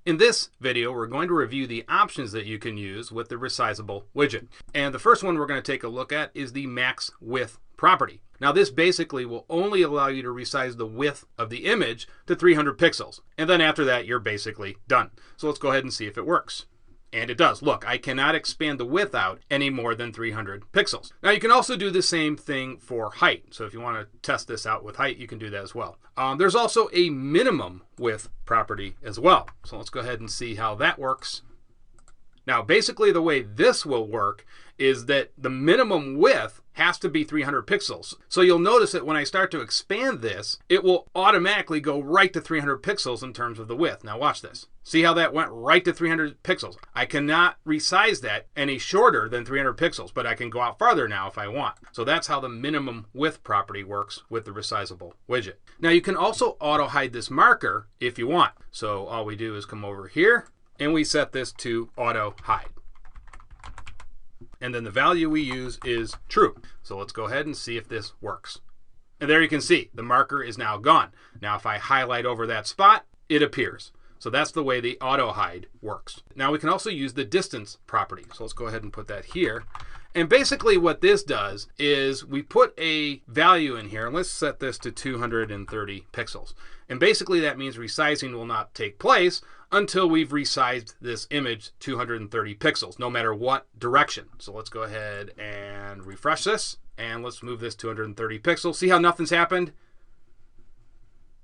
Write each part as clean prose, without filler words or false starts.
In this video, we're going to review the options that you can use with the Resizable widget. And the first one we're going to take a look at is the max width property. Now this basically will only allow you to resize the width of the image to 300 pixels. And then after that, you're basically done. So let's go ahead and see if it works. And it does. Look, I cannot expand the width out any more than 300 pixels. Now you can also do the same thing for height. So if you want to test this out with height, you can do that as well. There's also a minimum width property as well. So let's go ahead and see how that works. Now basically the way this will work is that the minimum width has to be 300 pixels. So you'll notice that when I start to expand this, it will automatically go right to 300 pixels in terms of the width. Now watch this. See how that went right to 300 pixels? I cannot resize that any shorter than 300 pixels, but I can go out farther now if I want. So that's how the minimum width property works with the Resizable widget. Now you can also auto hide this marker if you want. So all we do is come over here and we set this to auto hide. And then the value we use is true. So let's go ahead and see if this works. And there you can see the marker is now gone. Now if I highlight over that spot, it appears. So that's the way the auto hide works. Now we can also use the distance property. So let's go ahead and put that here. And basically what this does is we put a value in here, and let's set this to 230 pixels. And basically that means resizing will not take place until we've resized this image 230 pixels, no matter what direction. So let's go ahead and refresh this, and let's move this 230 pixels. See how nothing's happened?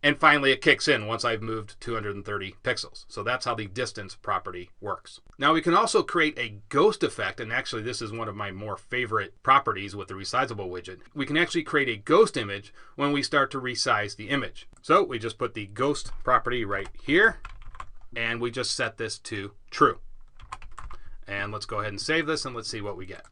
And finally it kicks in once I've moved 230 pixels. So that's how the distance property works. Now we can also create a ghost effect, and actually this is one of my more favorite properties with the Resizable widget. We can actually create a ghost image when we start to resize the image. So we just put the ghost property right here, and we just set this to true. And let's go ahead and save this, and let's see what we get.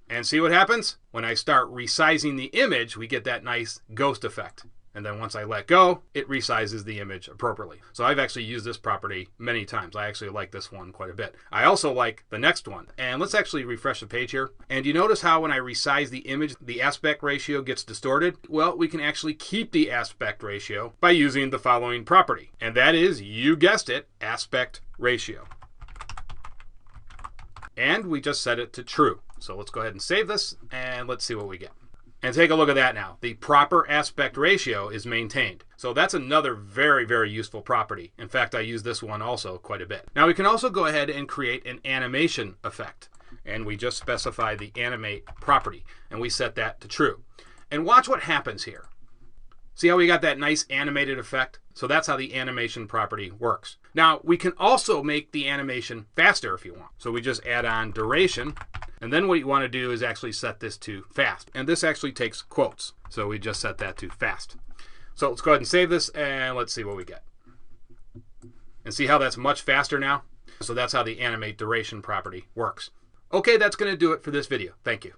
And see what happens? When I start resizing the image, we get that nice ghost effect. And then once I let go, it resizes the image appropriately. So I've actually used this property many times. I actually like this one quite a bit. I also like the next one. And let's actually refresh the page here. And you notice how when I resize the image, the aspect ratio gets distorted? Well, we can actually keep the aspect ratio by using the following property. And that is, you guessed it, aspect ratio. And we just set it to true. So let's go ahead and save this, and let's see what we get. And take a look at that now. The proper aspect ratio is maintained. So that's another very, very useful property. In fact, I use this one also quite a bit. Now we can also go ahead and create an animation effect. And we just specify the animate property. And we set that to true. And watch what happens here. See how we got that nice animated effect? So that's how the animation property works. Now we can also make the animation faster if you want. So we just add on duration. And then what you want to do is actually set this to fast. And this actually takes quotes. So we just set that to fast. So let's go ahead and save this, and let's see what we get. And see how that's much faster now? So that's how the animate duration property works. Okay, that's going to do it for this video. Thank you.